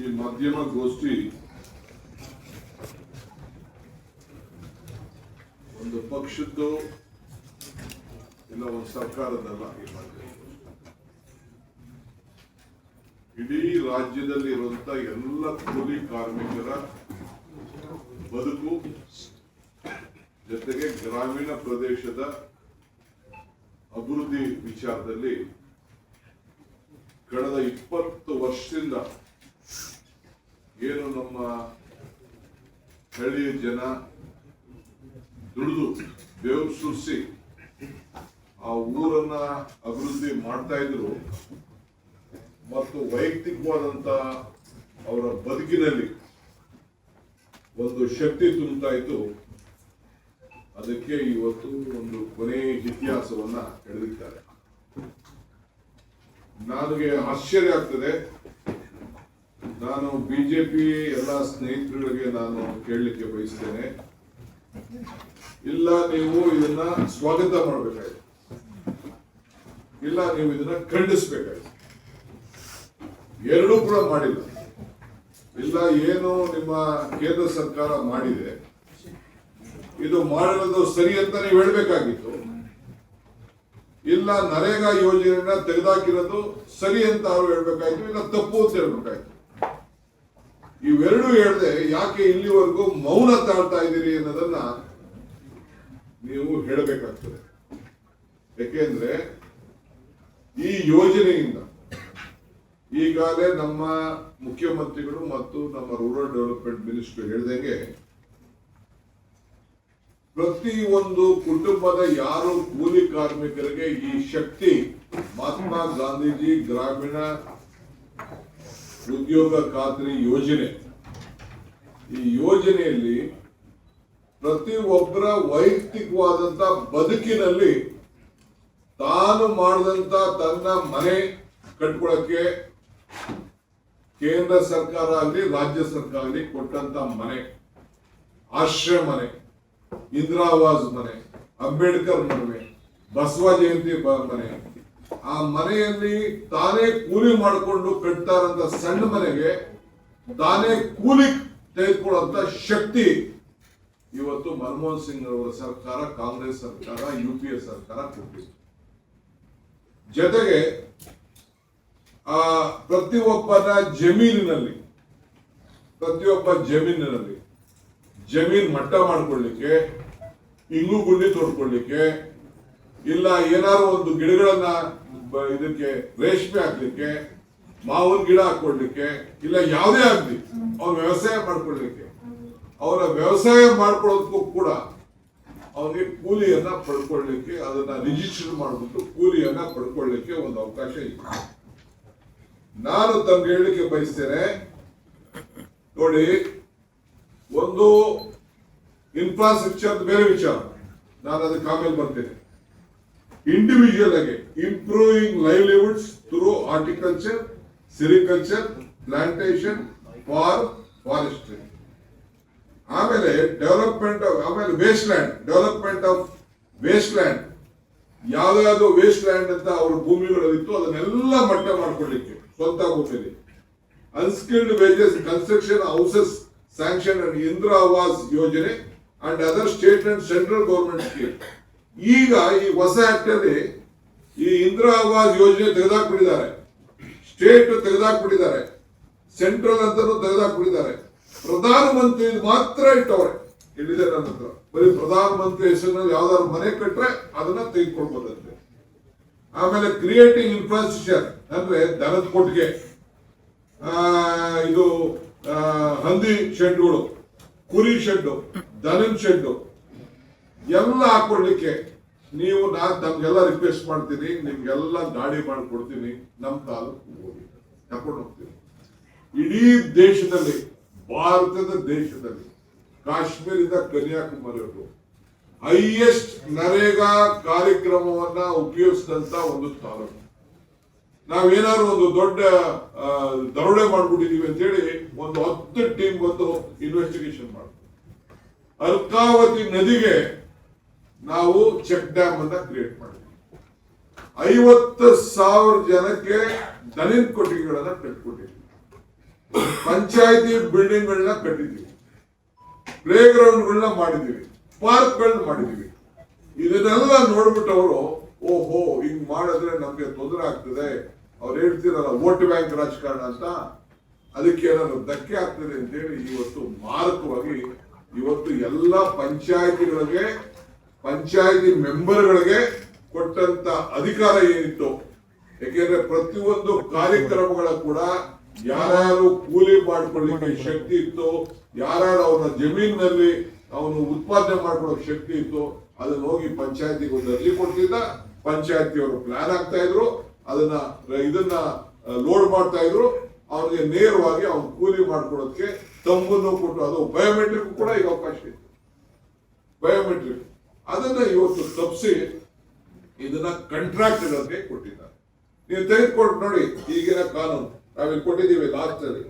ಈ ಮಾಧ್ಯಮ ಗೋಷ್ಠಿ ಒಂದು ಪಕ್ಷದ್ದು ಇಲ್ಲ ಒಂದು ಸರ್ಕಾರದಲ್ಲ. ಈ ಮಾಧ್ಯಮ ಇಡೀ ರಾಜ್ಯದಲ್ಲಿ ಇರುವಂತ ಎಲ್ಲ ಕೂಲಿ ಕಾರ್ಮಿಕರ ಬದುಕು ಜೊತೆಗೆ ಗ್ರಾಮೀಣ ಪ್ರದೇಶದ ಅಭಿವೃದ್ಧಿ ವಿಚಾರದಲ್ಲಿ ಕಳೆದ 20 ವರ್ಷದಿಂದ ಏನು ನಮ್ಮ ಹಳ್ಳಿಯ ಜನ ದುಡಿದು ಬೆವರು ಸುರಿಸಿ ಆ ಊರನ್ನ ಅಭಿವೃದ್ಧಿ ಮಾಡ್ತಾ ಇದ್ರು ಮತ್ತು ವೈಯಕ್ತಿಕವಾದಂತ ಅವರ ಬದುಕಿನಲ್ಲಿ ಒಂದು ಶಕ್ತಿ ತುಂಬುತ್ತಾ ಇತ್ತು. ಅದಕ್ಕೆ ಇವತ್ತು ಒಂದು ಕೊನೆ ಇತಿಹಾಸವನ್ನ ಎಳೆದಿದ್ದಾರೆ. ನನಗೆ ಆಶ್ಚರ್ಯ ಆಗ್ತದೆ. ನಾನು ಬಿಜೆಪಿ ಎಲ್ಲ ಸ್ನೇಹಿತರಿಗೆ ನಾನು ಕೇಳಲಿಕ್ಕೆ ಬಯಸ್ತೇನೆ, ಇಲ್ಲ ನೀವು ಇದನ್ನ ಸ್ವಾಗತ ಮಾಡಬೇಕಾಯ್ತು, ಇಲ್ಲ ನೀವು ಇದನ್ನ ಖಂಡಿಸ್ಬೇಕಾಯ್ತು. ಎರಡೂ ಕೂಡ ಮಾಡಿಲ್ಲ. ಇಲ್ಲ ಏನು ನಿಮ್ಮ ಕೇಂದ್ರ ಸರ್ಕಾರ ಮಾಡಿದೆ ಇದು ಮಾಡಿರೋದು ಸರಿ ಅಂತ ನೀವು ಹೇಳ್ಬೇಕಾಗಿತ್ತು, ಇಲ್ಲ ನರೇಗಾ ಯೋಜನೆಯನ್ನ ತೆಗೆದಾಕಿರೋದು ಸರಿ ಅಂತ ಅವರು ಹೇಳ್ಬೇಕಾಯ್ತು, ಇಲ್ಲ ತಪ್ಪು ಅಂತ ಹೇಳ್ಬೇಕಾಯ್ತು. ಇವೆರಡೂ ಹೇಳ್ದೆ ಯಾಕೆ ಇಲ್ಲಿವರೆಗೂ ಮೌನ ತಾಳ್ತಾ ಇದ್ದೀರಿ ಅನ್ನೋದನ್ನ ನೀವು ಹೇಳಬೇಕಾಗ್ತದೆ. ಯಾಕೆಂದ್ರೆ ಈ ಯೋಜನೆಯಿಂದ ಈಗಾಗಲೇ ನಮ್ಮ ಮುಖ್ಯಮಂತ್ರಿಗಳು ಮತ್ತು ನಮ್ಮ ರೂರಲ್ ಡೆವಲಪ್ಮೆಂಟ್ ಮಿನಿಸ್ಟರ್ ಹೇಳಿದಂಗೆ ಪ್ರತಿ ಒಂದು ಕುಟುಂಬದ ಯಾರು ಕೂಲಿ ಕಾರ್ಮಿಕರಿಗೆ ಈ ಶಕ್ತಿ ಮಹಾತ್ಮ ಗಾಂಧೀಜಿ ಗ್ರಾಮೀಣ ಉದ್ಯೋಗ ಖಾತ್ರಿ ಯೋಜನೆ, ಈ ಯೋಜನೆಯಲ್ಲಿ ಪ್ರತಿ ಒಬ್ಬರ ವೈಯಕ್ತಿಕವಾದಂತ ಬದುಕಿನಲ್ಲಿ ತಾನು ಮಾಡಿದಂತ ತನ್ನ ಮನೆ ಕಟ್ಕೊಳ್ಳಕ್ಕೆ ಕೇಂದ್ರ ಸರ್ಕಾರ ಆಗಲಿ ರಾಜ್ಯ ಸರ್ಕಾರ ಆಗಲಿ ಕೊಟ್ಟಂತ ಮನೆ, ಆಶ್ರಯ ಮನೆ, ಇಂದಿರಾ ಆವಾಸ್ ಮನೆ, ಅಂಬೇಡ್ಕರ್ ಮನೆ, ಬಸವ ಜಯಂತಿ ಮನೆ, ಆ ಮನೆಯಲ್ಲಿ ತಾನೇ ಕೂಲಿ ಮಾಡಿಕೊಂಡು ಕಟ್ತಾರಂತ ಸಣ್ಣ ಮನೆಗೆ ತಾನೇ ಕೂಲಿ ತೆಗೆದುಕೊಳ್ಳುವಂತ ಶಕ್ತಿ ಇವತ್ತು ಮನಮೋಹನ್ ಸಿಂಗ್ ಅವರ ಸರ್ಕಾರ, ಕಾಂಗ್ರೆಸ್ ಸರ್ಕಾರ, UPA ಸರ್ಕಾರ ಕೊಟ್ಟಿದೆ. ಜೊತೆಗೆ ಆ ಪ್ರತಿಯೊಬ್ಬನ ಜಮೀನಿನಲ್ಲಿ ಜಮೀನ್ ಮಟ್ಟ ಮಾಡ್ಕೊಳ್ಳಿಕ್ಕೆ, ಇಂಗು ಗುಂಡಿ ತೋಡ್ಕೊಳ್ಳಿಕ್ಕೆ, ಇಲ್ಲ ಏನಾದ್ರು ಒಂದು ಗಿಡಗಳನ್ನ ಇದಕ್ಕೆ ರೇಷ್ಮೆ ಹಾಕ್ಲಿಕ್ಕೆ, ಮಾವಿನ ಗಿಡ ಹಾಕೊಳ್ಲಿಕ್ಕೆ, ಇಲ್ಲ ಯಾವುದೇ ಆಗ್ಲಿ ಅವ್ರ ವ್ಯವಸಾಯ ಮಾಡ್ಕೊಳ್ಳಿಕ್ಕೆ, ಅವರ ವ್ಯವಸಾಯ ಮಾಡ್ಕೊಳ್ಳೋದಕ್ಕೂ ಕೂಡ ಅವನಿಗೆ ಕೂಲಿಯನ್ನ ಪಡ್ಕೊಳ್ಳಿಕ್ಕೆ, ಅದನ್ನ ರಿಜಿಸ್ಟರ್ ಮಾಡಿಬಿಟ್ಟು ಕೂಲಿಯನ್ನ ಪಡ್ಕೊಳ್ಳಿಕ್ಕೆ ಒಂದು ಅವಕಾಶ ಇದೆ. ನಾನು ತಮ್ಗೆ ಹೇಳಲಿಕ್ಕೆ ಬಯಸ್ತೇನೆ, ನೋಡಿ, ಒಂದು ಇನ್ಫ್ರಾಸ್ಟ್ರಕ್ಚರ್ ಬೇರೆ ವಿಚಾರ, ನಾನು ಅದಕ್ಕೆ ಆಮೇಲೆ ಬರ್ತೇನೆ. ಇಂಡಿವಿಜುವಲ್ ಆಗಿ improving livelihoods through horticulture, sericulture, plantation, forestry, ಆಮೇಲೆ ಡೆವಲಪ್ಮೆಂಟ್, ಆಮೇಲೆ waste land, development of waste land, ಯಾವ್ದಾದ್ರು ವೇಸ್ಟ್ ಲ್ಯಾಂಡ್ ಅಂತ ಅವ್ರ ಭೂಮಿಗಳಲ್ಲಿತ್ತು ಅದನ್ನೆಲ್ಲ ಮಟ್ಟ ಮಾಡ್ಕೊಳ್ಳಿಕ್ಕೆ ಸ್ವಂತ ಭೂಮಿಯಲ್ಲಿ, unskilled wages construction houses sanction and Indira Awas Yojana and other state and central government scheme. ಈಗ ಈ ಹೊಸ ಆಕ್ಟ್ ಅಲ್ಲಿ ಈ ಇಂದಿರಾ ಆವಾಸ್ ಯೋಜನೆ ತೆಗೆದಾಕ್ಬಿಟ್ಟಿದ್ದಾರೆ, ಸ್ಟೇಟ್ ತೆಗೆದಾಕ್ಬಿಟ್ಟಿದ್ದಾರೆ, ಸೆಂಟ್ರಲ್ ಅಂತಾನು ತೆಗೆದಾಕ್ಬಿಟ್ಟಿದ್ದಾರೆ. ಪ್ರಧಾನಮಂತ್ರಿ ಮಾತ್ರ ಇಟ್ಟವ್ರೆ. ಇಲ್ಲಿದೆ ನನ್ನ ಹತ್ರ, ಬರೀ ಪ್ರಧಾನಮಂತ್ರಿ ಹೆಸರಿನಲ್ಲಿ ಯಾವ್ದಾದ್ರು ಮನೆ ಕಟ್ರೆ ಅದನ್ನ ತೆಗೆದುಕೊಳ್ಬೋದಂತೆ. ಆಮೇಲೆ ಕ್ರಿಯೇಟಿಂಗ್ ಇನ್ಫ್ರಾಸ್ಟ್ರಕ್ಚರ್ ಅಂದ್ರೆ ದನದ ಕೊಟ್ಟಿಗೆ, ಇದು ಹಂದಿ ಶೆಡ್ಗಳು, ಕುರಿ ಶೆಡ್ಡು, ದನದ ಶೆಡ್ಡು ಎಲ್ಲ ಹಾಕೊಳ್ಳಿಕ್ಕೆ ನೀವು ನಾನು ನಮ್ಗೆಲ್ಲ ರಿಕ್ವೆಸ್ಟ್ ಮಾಡ್ತೀನಿ, ನಿಮ್ಗೆಲ್ಲ ಗಾಡಿ ಮಾಡ್ಕೊಡ್ತೀನಿ, ನಮ್ಮ ತಾಲೂಕು ಹೋಗಿ ತಕೊಂಡು ಹೋಗ್ತೀನಿ. ಇಡೀ ದೇಶದಲ್ಲಿ, ಭಾರತದ ದೇಶದಲ್ಲಿ ಕಾಶ್ಮೀರದ ಕನ್ಯಾಕುಮಾರಿವರೆಗೂ ಹೈಯೆಸ್ಟ್ ನರೇಗಾ ಕಾರ್ಯಕ್ರಮವನ್ನ ಉಪಯೋಗಿಸಿದಂತ ಒಂದು ತಾಲೂಕು. ನಾವೇನಾದ್ರು ಒಂದು ದೊಡ್ಡ ದರೋಡೆ ಮಾಡ್ಬಿಟ್ಟಿದೀವಿ ಅಂತ ಹೇಳಿ ಒಂದು 10 ಟೀಮ್ ಬಂದು ಇನ್ವೆಸ್ಟಿಗೇಷನ್ ಮಾಡ್ತೀವಿ. ಅರ್ಕಾವತಿ ನದಿಗೆ ನಾವು ಚೆಕ್ ಡ್ಯಾಮ್ ಅನ್ನ ಕ್ರಿಯೇಟ್ ಮಾಡಿದ್ವಿ. 50,000 ಜನಕ್ಕೆ ದಲಿತ ಕೊಟ್ಟಿಗೆಗಳನ್ನ ಕಟ್ಕೊಟ್ಟಿದ್ವಿ. ಪಂಚಾಯತಿ ಬಿಲ್ಡಿಂಗ್ಗಳನ್ನ ಕಟ್ಟಿದ್ದೀವಿ, ಪ್ಲೇ ಗ್ರೌಂಡ್ಗಳನ್ನ ಮಾಡಿದ್ದೀವಿ, ಪಾರ್ಕ್ಗಳನ್ನ ಮಾಡಿದ್ದೀವಿ. ಇದನ್ನೆಲ್ಲ ನೋಡ್ಬಿಟ್ಟು ಅವರು ಓಹೋ ಹಿಂಗ್ ಮಾಡಿದ್ರೆ ನಮ್ಗೆ ತೊಂದರೆ ಆಗ್ತದೆ, ಅವ್ರು ಹೇಳ್ತಿರಲ್ಲ ವೋಟ್ ಬ್ಯಾಂಕ್ ರಾಜಕಾರಣ ಅಂತ, ಅದಕ್ಕೆ ಏನಾದ್ರು ಧಕ್ಕೆ ಆಗ್ತದೆ ಅಂತೇಳಿ ಇವತ್ತು ಮಾರಕವಾಗಿ ಇವತ್ತು ಎಲ್ಲ ಪಂಚಾಯತಿಗಳಿಗೆ, ಪಂಚಾಯತಿ ಮೆಂಬರ್ಗಳಿಗೆ ಕೊಟ್ಟಂತ ಅಧಿಕಾರ ಏನಿತ್ತು, ಯಾಕೆಂದ್ರೆ ಪ್ರತಿಯೊಂದು ಕಾರ್ಯಕ್ರಮಗಳ ಕೂಡ ಯಾರ್ಯಾರು ಕೂಲಿ ಮಾಡ್ಕೊಳ್ಳಿಕ್ಕೆ ಶಕ್ತಿ ಇತ್ತು, ಯಾರ್ಯಾರು ಅವನ ಜಮೀನಿನಲ್ಲಿ ಅವನು ಉತ್ಪಾದನೆ ಮಾಡ್ಕೊಳ್ಳೋಕೆ ಶಕ್ತಿ ಇತ್ತು, ಅದನ್ನ ಹೋಗಿ ಪಂಚಾಯತಿಗೆ ಒಂದು ಅರ್ಜಿ ಕೊಡ್ತಿದ್ದ, ಪಂಚಾಯತಿಯವರು ಪ್ಲಾನ್ ಆಗ್ತಾ ಇದ್ರು, ಇದನ್ನ ಲೋಡ್ ಮಾಡ್ತಾ ಇದ್ರು, ಅವನಿಗೆ ನೇರವಾಗಿ ಅವನು ಕೂಲಿ ಮಾಡ್ಕೊಳ್ಳೋದಕ್ಕೆ ತಂಬನ್ನು ಕೊಟ್ಟು, ಅದು ಬಯೋಮೆಟ್ರಿಕ್ ಕೂಡ ಈಗ ಅವಕಾಶ ಇತ್ತು, ಬಯೋಮೆಟ್ರಿಕ್ ಅದನ್ನ ಇವತ್ತು ತಪ್ಪಿಸಿ ಇದನ್ನ ಕಾಂಟ್ರಾಕ್ಟ್ಗಳಿಗೆ ಕೊಟ್ಟಿದ್ದಾರೆ. ನೀವು ತೆಗೆದುಕೊಂಡು ನೋಡಿ ಈಗಿನ ಕಾನೂನು ನಾವಿಲ್ಲಿ ಕೊಟ್ಟಿದ್ದೀವಿ ಲಾಸ್ಟ್ ಅಲ್ಲಿ,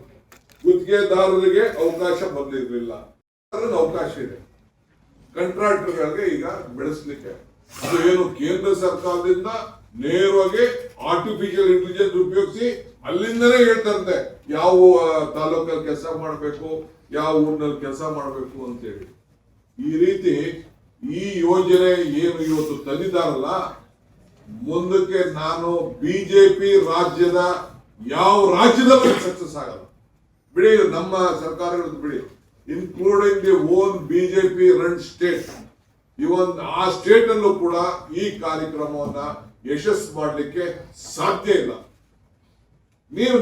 ಗುತ್ತಿಗೆದಾರರಿಗೆ ಅವಕಾಶ ಬಂದಿರಲಿಲ್ಲ, ಅದನ್ನ ಅವಕಾಶ ಇದೆ ಕಾಂಟ್ರಾಕ್ಟರ್ಗಳಿಗೆ ಈಗ ಬೆಳೆಸಲಿಕ್ಕೆ. ಅದು ಏನು ಕೇಂದ್ರ ಸರ್ಕಾರದಿಂದ ನೇರವಾಗಿ ಆರ್ಟಿಫಿಷಿಯಲ್ ಇಂಟೆಲಿಜೆನ್ಸ್ ಉಪಯೋಗಿಸಿ ಅಲ್ಲಿಂದನೇ ಹೇಳ್ತಾರಂತೆ ಯಾವ ತಾಲೂಕಲ್ಲಿ ಕೆಲಸ ಮಾಡಬೇಕು, ಯಾವ ಊರಿನಲ್ಲಿ ಕೆಲಸ ಮಾಡಬೇಕು ಅಂತೇಳಿ. ಈ ರೀತಿ ಈ ಯೋಜನೆ ಏನು ಇವತ್ತು ತಂದಿದ್ದಾರಲ್ಲ, ಮುಂದಕ್ಕೆ ನಾನು ಬಿಜೆಪಿ ರಾಜ್ಯದ ಯಾವ ರಾಜ್ಯದಲ್ಲೂ ಸಕ್ಸಸ್ ಆಗಲ್ಲ ಬಿಡಿ, ನಮ್ಮ ಸರ್ಕಾರಗಳದ್ದು ಬಿಡಿ, including the own BJP run state, even ಆ ಸ್ಟೇಟ್ ಅಲ್ಲೂ ಕೂಡ ಈ ಕಾರ್ಯಕ್ರಮವನ್ನ ಯಶಸ್ಸು ಮಾಡಲಿಕ್ಕೆ ಸಾಧ್ಯ ಇಲ್ಲ.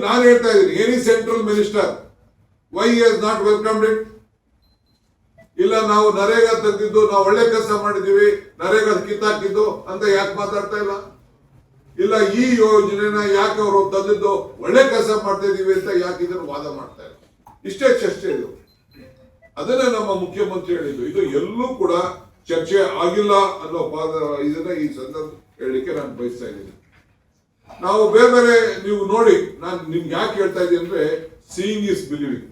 ನಾನು ಹೇಳ್ತಾ ಇದ್ದೀನಿ, any central minister Y has not welcomed it? ಇಲ್ಲ ನಾವು ನರೇಗಾ ತಂದಿದ್ದು, ನಾವು ಒಳ್ಳೆ ಕೆಲಸ ಮಾಡಿದೀವಿ, ನರೇಗಾ ಕಿತ್ತಾಕಿದ್ದು ಅಂತ ಯಾಕೆ ಮಾತಾಡ್ತಾ ಇಲ್ಲ? ಇಲ್ಲ ಈ ಯೋಜನೆನ ಯಾಕೆ ಅವರು ತಂದಿದ್ದು ಒಳ್ಳೆ ಕೆಲಸ ಮಾಡ್ತಾ ಇದೀವಿ ಅಂತ ಯಾಕೆ ಇದನ್ನು ವಾದ ಮಾಡ್ತಾ ಇಲ್ಲ? ಇಷ್ಟೇ ಚರ್ಚೆ ಇದು. ಅದನ್ನ ನಮ್ಮ ಮುಖ್ಯಮಂತ್ರಿ ಹೇಳಿದ್ದು, ಇದು ಎಲ್ಲೂ ಕೂಡ ಚರ್ಚೆ ಆಗಿಲ್ಲ ಅನ್ನೋ ಇದನ್ನ ಈ ಸಂದರ್ಭ ಹೇಳಲಿಕ್ಕೆ ನಾನು ಬಯಸ್ತಾ ಇದ್ದೀನಿ. ನಾವು ಬೇರೆ ಬೇರೆ ನೀವು ನೋಡಿ, ನಾನು ನಿಮ್ಗೆ ಯಾಕೆ ಹೇಳ್ತಾ ಇದ್ದೀನಿ ಅಂದ್ರೆ, ಸೀಯಿಂಗ್ ಇಸ್ ಬಿಲೀವಿಂಗ್.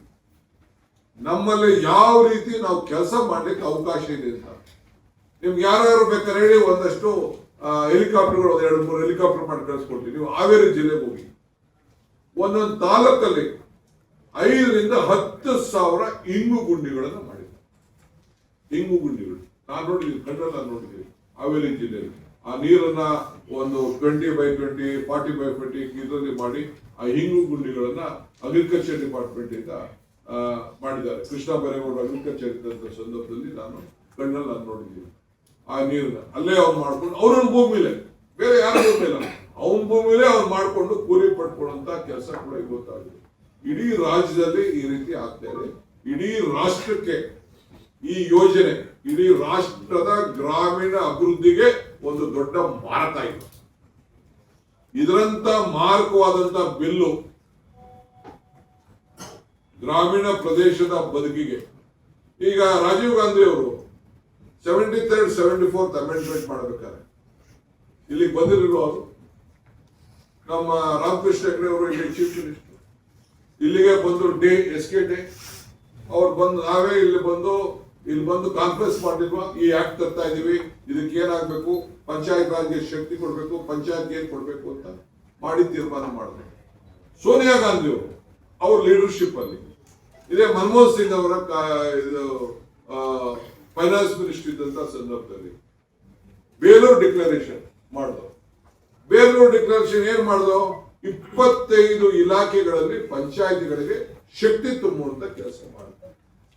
ನಮ್ಮಲ್ಲಿ ಯಾವ ರೀತಿ ನಾವು ಕೆಲಸ ಮಾಡ್ಲಿಕ್ಕೆ ಅವಕಾಶ ಇದೆ ಅಂತ ನಿಮ್ಗೆ ಯಾರು ಬೇಕಾದ್ರೆ ಹೇಳಿ, ಒಂದಷ್ಟು ಹೆಲಿಕಾಪ್ಟರ್ಗಳು, 2-3 ಹೆಲಿಕಾಪ್ಟರ್ ಮಾಡಿ ಕಳಿಸ್ಕೊಡ್ತೀವಿ. ನೀವು ಹಾವೇರಿ ಜಿಲ್ಲೆಗೆ ಹೋಗಿ, ಒಂದೊಂದು ತಾಲೂಕಲ್ಲಿ 5ರಿಂದ 10,000 ಇಂಗು ಗುಂಡಿಗಳನ್ನು ಮಾಡಿದ್ದಾರೆ. ಇಂಗು ಗುಂಡಿಗಳು ನಾನು ನೋಡಿದ್ದೀನಿ, ಕಣ್ಣಲ್ಲಿ ನೋಡಿದ್ದೀನಿ ಹಾವೇರಿ ಜಿಲ್ಲೆಯಲ್ಲಿ. ಆ ನೀರನ್ನ ಒಂದು 20x20, 40x40 ಇದರಲ್ಲಿ ಮಾಡಿ ಆ ಇಂಗು ಗುಂಡಿಗಳನ್ನ ಅಗ್ರಿಕಲ್ಚರ್ ಡಿಪಾರ್ಟ್ಮೆಂಟ್ ಇಂದ ಮಾಡಿದ್ದಾರೆ. ಕೃಷ್ಣ ಬೈರೇಗೌಡ ಅಗ್ರಿಕಲ್ಚರ್ ಇದ್ದಂತ ಸಂದರ್ಭದಲ್ಲಿ ನಾನು ಕಣ್ಣಲ್ಲಿ ನೋಡಿದ್ದೀನಿ. ಆ ನೀರನ್ನ ಅಲ್ಲೇ ಅವ್ನು ಮಾಡ್ಕೊಂಡು, ಅವ್ರ ಭೂಮಿಲೇ, ಬೇರೆ ಯಾರ ಭೂಮಿಲ್ಲ, ಅವನ ಭೂಮಿಲೇ ಅವ್ನು ಮಾಡ್ಕೊಂಡು ಕೂಲಿ ಪಡ್ಕೊಳ್ಳುವಂತ ಕೆಲಸ ಕೂಡ ಗೊತ್ತಾಗಿದೆ. ಇಡೀ ರಾಜ್ಯದಲ್ಲಿ ಈ ರೀತಿ ಆಗ್ತಾ ಇದೆ. ಇಡೀ ರಾಷ್ಟ್ರಕ್ಕೆ ಈ ಯೋಜನೆ, ಇಡೀ ರಾಷ್ಟ್ರದ ಗ್ರಾಮೀಣ ಅಭಿವೃದ್ಧಿಗೆ ಒಂದು ದೊಡ್ಡ ಮಾರಕ ಇದೆ. ಇದರಂತ ಮಾರಕವಾದಂತ ಬಿಲ್ಲು ಗ್ರಾಮೀಣ ಪ್ರದೇಶದ ಬದುಕಿಗೆ, ಈಗ ರಾಜೀವ್ ಗಾಂಧಿ ಅವರು 73rd 74th ಅಮೆಂಡ್ಮೆಂಟ್ ಮಾಡಬೇಕಾದ್ರೆ ಇಲ್ಲಿಗೆ ಬಂದಿರೋ ಅವರು, ನಮ್ಮ ರಾಮಕೃಷ್ಣ ಹೆಗಡೆ ಅವರು ಇಲ್ಲಿ ಚೀಫ್ ಮಿನಿಸ್ಟರ್ ಇಲ್ಲಿಗೆ ಬಂದು SK ಡೇ ಅವ್ರು ಬಂದು, ನಾವೇ ಇಲ್ಲಿ ಬಂದು ಕಾನ್ಫರೆನ್ಸ್ ಮಾಡಿಲ್ವಾ, ಈ ಆಕ್ಟ್ ತರ್ತಾ ಇದೀವಿ, ಇದಕ್ಕೆ ಏನಾಗಬೇಕು, ಪಂಚಾಯತ್ ರಾಜ್ಗೆ ಶಕ್ತಿ ಕೊಡ್ಬೇಕು, ಪಂಚಾಯತ್ ಏನ್ ಕೊಡ್ಬೇಕು ಅಂತ ಮಾಡಿ ತೀರ್ಮಾನ ಮಾಡಿದ್ರು. ಸೋನಿಯಾ ಗಾಂಧಿ ಅವರು ಅವ್ರ ಲೀಡರ್ಶಿಪ್ ಅಲ್ಲಿ, ಇದೇ ಮನಮೋಹನ್ ಸಿಂಗ್ ಅವರ ಫೈನಾನ್ಸ್ ಮಿನಿಸ್ಟರ್ ಇದ್ದಂತ ಸಂದರ್ಭದಲ್ಲಿ ಬೇಲೂರು ಡಿಕ್ಲರೇಷನ್ ಮಾಡಿದ್ರು. ಬೇಲೂರು ಡಿಕ್ಲರೇಷನ್ ಏನ್ ಮಾಡಿದ್ರು, 25 ಇಲಾಖೆಗಳಲ್ಲಿ ಪಂಚಾಯತಿಗಳಿಗೆ ಶಕ್ತಿ ತುಂಬುವಂತ ಕೆಲಸ ಮಾಡಿದ್ರು.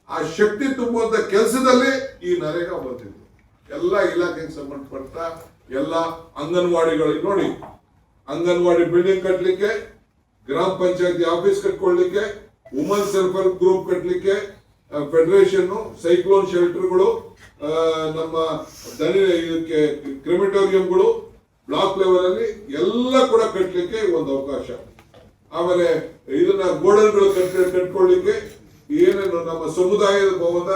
ಆ ಶಕ್ತಿ ತುಂಬುವಂತ ಕೆಲಸದಲ್ಲಿ ಈ ನರೇಗಾ ಬಂದಿದ್ದು. ಎಲ್ಲ ಇಲಾಖೆಗೆ ಸಂಬಂಧಪಟ್ಟ ಎಲ್ಲ ಅಂಗನವಾಡಿಗಳಿಗೆ ನೋಡಿ, ಅಂಗನವಾಡಿ ಬಿಲ್ಡಿಂಗ್ ಕಟ್ಟಲಿಕ್ಕೆ, ಗ್ರಾಮ ಪಂಚಾಯತಿ ಆಫೀಸ್ ಕಟ್ಕೊಳ್ಳಿಕ್ಕೆ, ವುಮನ್ ಸೆಲ್ಫ್ ಹೆಲ್ಪ್ ಗ್ರೂಪ್ ಕಟ್ಟಲಿಕ್ಕೆ, ಫೆಡರೇಷನ್, ಸೈಕ್ಲೋನ್ ಶೆಲ್ಟರ್ಗಳು, ನಮ್ಮ ಇದಕ್ಕೆ ಕ್ರಿಮಿಟೋರಿಯಂಗಳು ಬ್ಲಾಕ್ ಲೆವೆಲ್ ಅಲ್ಲಿ ಎಲ್ಲ ಕೂಡ ಕಟ್ಟಲಿಕ್ಕೆ ಒಂದು ಅವಕಾಶ. ಆಮೇಲೆ ಇದನ್ನ ಗೋಡನ್ಗಳು ಕಟ್ಕೊಳ್ಳಿಕ್ಕೆ, ಏನೇನು ನಮ್ಮ ಸಮುದಾಯದ ಭವನ,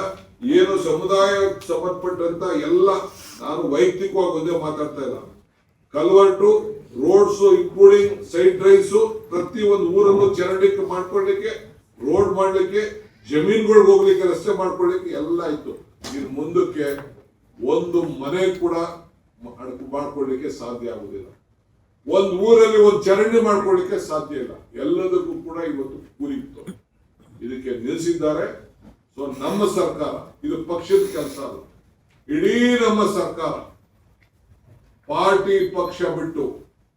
ಏನು ಸಮುದಾಯ ಸಂಬಂಧಪಟ್ಟಂತ ಎಲ್ಲ, ನಾನು ವೈಯಕ್ತಿಕವಾಗಿ ಒಂದೇ ಮಾತಾಡ್ತಾ ಇಲ್ಲ, ಕಲ್ವರ್ಟು, ರೋಡ್ಸ್ ಇನ್ಕ್ಲೂಡಿಂಗ್ ಸೈಡ್ ಡ್ರೈವ್ಸ್, ಪ್ರತಿ ಒಂದು ಊರನ್ನು ಚರಂಡಿ ಮಾಡ್ಕೊಳ್ಳಿಕ್ಕೆ, ರೋಡ್ ಮಾಡ್ಲಿಕ್ಕೆ, ಜಮೀನುಗಳಿಗೆ ಹೋಗ್ಲಿಕ್ಕೆ, ರಸ್ತೆ ಮಾಡ್ಕೊಳ್ಳಿಕ್ಕೆ ಎಲ್ಲ ಇತ್ತು. ಇನ್ನು ಮುಂದಕ್ಕೆ ಒಂದು ಮನೆ ಕೂಡ ಮಾಡ್ಕೊಳ್ಳಿಕ್ಕೆ ಸಾಧ್ಯ ಆಗುದಿಲ್ಲ. ಒಂದು ಊರಲ್ಲಿ ಒಂದು ಚರಂಡಿ ಮಾಡ್ಕೊಳ್ಳಿಕ್ಕೆ ಸಾಧ್ಯ ಇಲ್ಲ. ಎಲ್ಲದಕ್ಕೂ ಕೂಡ ಇವತ್ತು ಕೂಲಿ ಇತ್ತು. ಇದಕ್ಕೆ ನಿಲ್ಲಿಸಿದ್ದಾರೆ. ಸೊ ನಮ್ಮ ಸರ್ಕಾರ, ಇದು ಪಕ್ಷದ ಕೆಲಸ ಅಲ್ಲ, ಇಡೀ ನಮ್ಮ ಸರ್ಕಾರ ಪಾರ್ಟಿ ಪಕ್ಷ ಬಿಟ್ಟು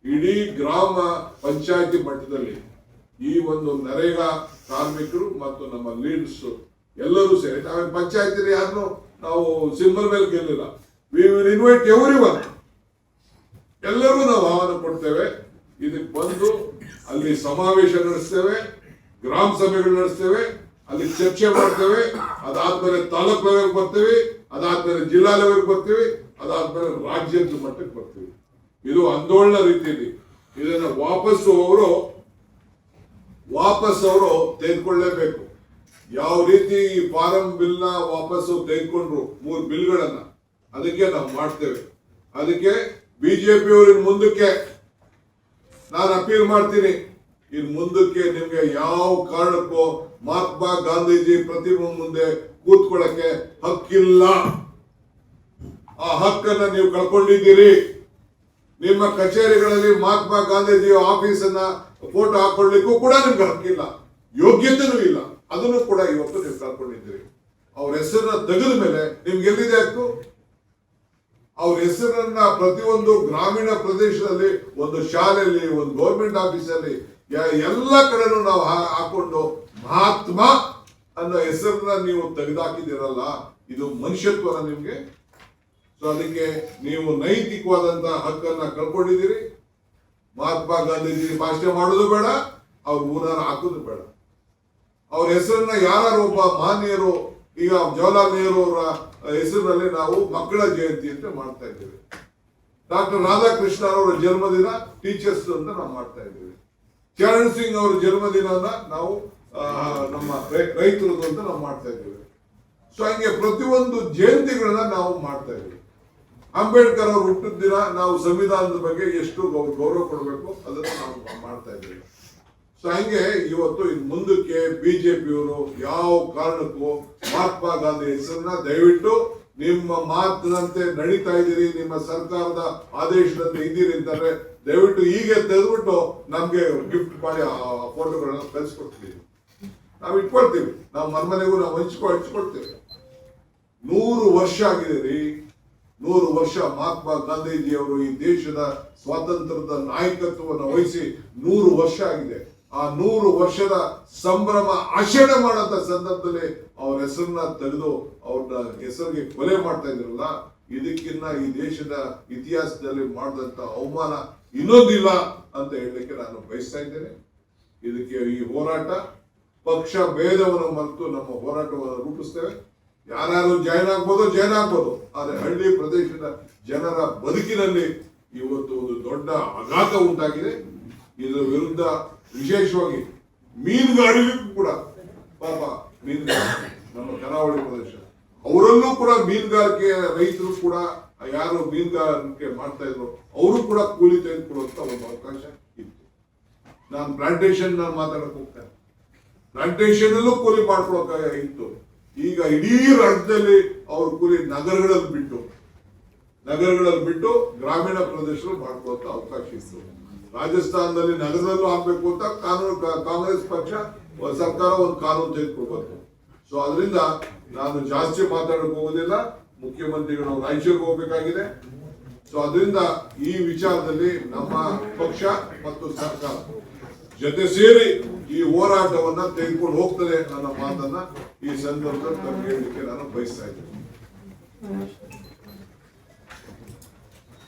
ಇಡೀ ಗ್ರಾಮ ಪಂಚಾಯತಿ ಮಟ್ಟದಲ್ಲಿ ಈ ಒಂದು ನರೇಗಾ ಕಾರ್ಮಿಕರು ಮತ್ತು ನಮ್ಮ ಲೀಡರ್ಸ್ ಎಲ್ಲರೂ ಸೇರಿ, ನಾವೇನು ಪಂಚಾಯತಿ ಯಾರನ್ನು ನಾವು ಸಿಂಬಲ್ ಮೇಲೆ ಗೆಲ್ಲಿಲ್ಲ, ವಿ ವಿಲ್ ಇನ್ವೈಟ್ ಎವ್ರಿವನ್, ಎಲ್ಲರೂ ನಾವು ಆಹ್ವಾನ ಕೊಡ್ತೇವೆ. ಇದಕ್ಕೆ ಬಂದು ಅಲ್ಲಿ ಸಮಾವೇಶ ನಡೆಸ್ತೇವೆ, ಗ್ರಾಮ ಸಭೆಗಳು ನಡೆಸ್ತೇವೆ, ಅಲ್ಲಿ ಚರ್ಚೆ ಮಾಡ್ತೇವೆ, ಅದಾದ್ಮೇಲೆ ತಾಲೂಕ್ ಲೆವೆಲ್ ಬರ್ತೀವಿ, ಅದಾದ್ಮೇಲೆ ಜಿಲ್ಲಾ ಲೆವೆಲ್ ಬರ್ತೀವಿ, ಅದಾದ್ಮೇಲೆ ರಾಜ್ಯದ ಮಟ್ಟಕ್ಕೆ ಬರ್ತೀವಿ. ಇದು ಆಂದೋಲನ ರೀತಿಯಲ್ಲಿ ಇದನ್ನ ವಾಪಸ್ ಅವರು ತೆಗೆದುಕೊಳ್ಳಲೇಬೇಕು. ಯಾವ ರೀತಿ ಈ ಫಾರಂ ಬಿಲ್ ನ ವಾಪಸ್ಸು ತೆಗೆದುಕೊಂಡ್ರು 3 ಬಿಲ್ಗಳನ್ನ, ಅದಕ್ಕೆ ನಾವು ಮಾಡ್ತೇವೆ. ಅದಕ್ಕೆ ಬಿಜೆಪಿ ಅವರು ಇನ್ನು ಮುಂದಕ್ಕೆ ನಾನು ಅಪೀಲ್ ಮಾಡ್ತೀನಿ, ಇನ್ನು ಮುಂದಕ್ಕೆ ನಿಮ್ಗೆ ಯಾವ ಕಾರಣಕ್ಕೂ ಮಹಾತ್ಮ ಗಾಂಧೀಜಿ ಪ್ರತಿಮೆ ಮುಂದೆ ಕೂತ್ಕೊಳ್ಳಕ್ಕೆ ಹಕ್ಕಿಲ್ಲ. ಆ ಹಕ್ಕನ್ನ ನೀವು ಕಳ್ಕೊಂಡಿದ್ದೀರಿ. ನಿಮ್ಮ ಕಚೇರಿಗಳಲ್ಲಿ ಮಹಾತ್ಮ ಗಾಂಧೀಜಿ ಆಫೀಸ್ ಅನ್ನ ಫೋಟೋ ಹಾಕೊಳ್ಳಿಕ್ಕೂ ಕೂಡ ನಿಮ್ಗೆ ಹಕ್ಕಿಲ್ಲ, ಯೋಗ್ಯತೆನೂ ಇಲ್ಲ. ಅದನ್ನು ಕೂಡ ಇವತ್ತು ನೀವು ಕಳ್ಕೊಂಡಿದ್ದೀರಿ. ಅವ್ರ ಹೆಸರನ್ನ ತೆಗೆದ ಮೇಲೆ ನಿಮ್ಗೆ ಎಲ್ಲಿದೆ ಹಕ್ಕು? ಅವ್ರ ಹೆಸರನ್ನ ಪ್ರತಿಯೊಂದು ಗ್ರಾಮೀಣ ಪ್ರದೇಶದಲ್ಲಿ, ಒಂದು ಶಾಲೆಯಲ್ಲಿ, ಒಂದು ಗೌರ್ಮೆಂಟ್ ಆಫೀಸಲ್ಲಿ, ಎಲ್ಲ ಕಡೆನೂ ನಾವು ಹಾಕೊಂಡು ಮಹಾತ್ಮ ಅನ್ನೋ ಹೆಸರನ್ನ ನೀವು ತೆಗೆದಾಕಿದಿರಲ್ಲ, ಇದು ಮನುಷ್ಯತ್ವನ ನಿಮ್ಗೆ? ಸೊ ಅದಕ್ಕೆ ನೀವು ನೈತಿಕವಾದಂತಹ ಹಕ್ಕನ್ನ ಕಳ್ಕೊಂಡಿದ್ದೀರಿ. ಮಹಾತ್ಮ ಗಾಂಧೀಜಿ ಭಾಷಣ ಮಾಡೋದು ಬೇಡ, ಅವ್ರ ಊರನ್ನ ಹಾಕೋದು ಬೇಡ. ಅವ್ರ ಹೆಸರನ್ನ ಯಾರು ಒಬ್ಬ ಮಾನ್ಯರು, ಈಗ ಜವಾಹರ್ಲಾಲ್ ನೆಹರು ಅವರ ಹೆಸರಿನಲ್ಲಿ ನಾವು ಮಕ್ಕಳ ಜಯಂತಿ ಅಂತ ಮಾಡ್ತಾ ಇದ್ದೇವೆ. ಡಾಕ್ಟರ್ ರಾಧಾಕೃಷ್ಣ ಅವರ ಜನ್ಮದಿನ ಟೀಚರ್ಸ್ ಅಂತ ನಾವು ಮಾಡ್ತಾ ಇದ್ದೇವೆ. ಚರಣ್ ಸಿಂಗ್ ಅವರ ಜನ್ಮದಿನ ನಾವು ನಮ್ಮ ರೈತರದ್ದು ಅಂತ ನಾವು ಮಾಡ್ತಾ ಇದ್ದೇವೆ. ಸೊ ಹಂಗೆ ಪ್ರತಿಯೊಂದು ಜಯಂತಿಗಳನ್ನ ನಾವು ಮಾಡ್ತಾ ಇದ್ದೇವೆ. ಅಂಬೇಡ್ಕರ್ ಅವರು ಹುಟ್ಟಿದ ದಿನ ನಾವು ಸಂವಿಧಾನದ ಬಗ್ಗೆ ಎಷ್ಟು ಗೌರವ ಕೊಡಬೇಕು ಅದನ್ನು ನಾವು ಮಾಡ್ತಾ ಇದ್ದೇವೆ. ಸೊ ಹಂಗೆ ಇವತ್ತು ಇನ್ನು ಮುಂದಕ್ಕೆ ಬಿಜೆಪಿಯವರು ಯಾವ ಕಾರಣಕ್ಕೂ ಮಹಾತ್ಮ ಗಾಂಧಿ ಹೆಸರನ್ನ ದಯವಿಟ್ಟು ನಿಮ್ಮ ಮಾತಿನಂತೆ ನಡೀತಾ ಇದ್ದೀರಿ, ನಿಮ್ಮ ಸರ್ಕಾರದ ಆದೇಶದಂತೆ ಇದ್ದೀರಿ ಅಂತಂದ್ರೆ ದಯವಿಟ್ಟು ಹೀಗೆ ತೆಗೆದ್ಬಿಟ್ಟು ನಮ್ಗೆ ಗಿಫ್ಟ್ ಮಾಡಿ ಆ ಫೋಟೋಗಳನ್ನ ಕಳಿಸ್ಕೊಡ್ತೀವಿ, ನಾವು ಇಟ್ಕೊಳ್ತೀವಿ, ನಾವು ಮನೆಗೂ ನಾವು ಹಂಚ್ಕೊಳ್ತೀವಿ. 100 ವರ್ಷ ಆಗಿದೆ ರೀ, 100 ವರ್ಷ ಮಹಾತ್ಮ ಗಾಂಧೀಜಿಯವರು ಈ ದೇಶದ ಸ್ವಾತಂತ್ರ್ಯದ ನಾಯಕತ್ವವನ್ನು ವಹಿಸಿ 100 ವರ್ಷ ಆಗಿದೆ. ಆ 100 ವರ್ಷದ ಸಂಭ್ರಮ ಆಚರಣೆ ಮಾಡಂತ ಸಂದರ್ಭದಲ್ಲಿ ಅವ್ರ ಹೆಸರನ್ನ ತೆಗೆದು ಅವ್ರನ್ನ ಹೆಸರಿಗೆ ಕೊಲೆ ಮಾಡ್ತಾ ಇದ್ರಲ್ಲ, ಇದಕ್ಕಿನ್ನ ಈ ದೇಶದ ಇತಿಹಾಸದಲ್ಲಿ ಮಾಡಿದಂತ ಅವಮಾನ ಇನ್ನೊಂದಿಲ್ಲ ಅಂತ ಹೇಳಲಿಕ್ಕೆ ನಾನು ಬಯಸ್ತಾ ಇದ್ದೇನೆ. ಇದಕ್ಕೆ ಈ ಹೋರಾಟ ಪಕ್ಷ ಭೇದವನ್ನು ಮರೆತು ನಮ್ಮ ಹೋರಾಟವನ್ನು ರೂಪಿಸ್ತೇವೆ. ಯಾರು ಜಾಯ್ನ್ ಆಗ್ಬೋದು, ಆದ್ರೆ ಹಳ್ಳಿ ಪ್ರದೇಶದ ಜನರ ಬದುಕಿನಲ್ಲಿ ಇವತ್ತು ಒಂದು ದೊಡ್ಡ ಆಘಾತ ಉಂಟಾಗಿದೆ. ಇದರ ವಿರುದ್ಧ ವಿಶೇಷವಾಗಿ ಮೀನುಗಾರಿಗೂ ಕೂಡ ಪಾಪ ಮೀನುಗಾರಿಕೆ ನಮ್ಮ ಕರಾವಳಿ ಪ್ರದೇಶ ಅವರಲ್ಲೂ ಕೂಡ ಮೀನುಗಾರಿಕೆ ರೈತರು ಕೂಡ ಯಾರು ಮೀನುಗಾರಿಕೆ ಮಾಡ್ತಾ ಇದ್ರು ಅವರು ಕೂಡ ಕೂಲಿ ತೆಗೆದುಕೊಳ್ಳುವಂತ ಒಂದು ಅವಕಾಶ ಇತ್ತು. ನಾನು ಪ್ಲಾಂಟೇಶನ್ ಮಾತಾಡಕ್ ಹೋಗ್ತೇನೆ, ಪ್ಲಾಂಟೇಶನ್ ಅಲ್ಲೂ ಕೂಲಿ ಮಾಡ್ಕೊಳಕ ಇತ್ತು. ಈಗ ಇಡೀ ರಾಜ್ಯದಲ್ಲಿ ಅವ್ರ ಕೂಲಿ ನಗರಗಳಲ್ಲಿ ಬಿಟ್ಟು ಗ್ರಾಮೀಣ ಪ್ರದೇಶಗಳು ಮಾಡ್ಕೊಳ್ಳುವಂತ ಅವಕಾಶ ಇತ್ತು. ರಾಜಸ್ಥಾನದಲ್ಲಿ ನಗರದಲ್ಲೂ ಆಗ್ಬೇಕು ಅಂತ ಕಾಂಗ್ರೆಸ್ ಪಕ್ಷ ಸರ್ಕಾರ ಒಂದು ಕಾನೂನು ತೆಗೆದುಕೊಳ್ಬೇಕು. ಸೊ ಅದರಿಂದ ನಾನು ಜಾಸ್ತಿ ಮಾತಾಡಕ್ ಹೋಗೋದಿಲ್ಲ. ಮುಖ್ಯಮಂತ್ರಿಗಳು ರಾಯಚೂರಿಗೆ ಹೋಗ್ಬೇಕಾಗಿದೆ. ಸೊ ಅದರಿಂದ ಈ ವಿಚಾರದಲ್ಲಿ ನಮ್ಮ ಪಕ್ಷ ಮತ್ತು ಸರ್ಕಾರ ಜೊತೆ ಸೇರಿ ಈ ಹೋರಾಟವನ್ನ ತೆಗೆದುಕೊಂಡು ಹೋಗ್ತದೆ ಅನ್ನೋ ಮಾತನ್ನ ಈ ಸಂದರ್ಭದಲ್ಲಿ ಹೇಳಲಿಕ್ಕೆ ನಾನು ಬಯಸ್ತಾ ಇದ್ದೇನೆ.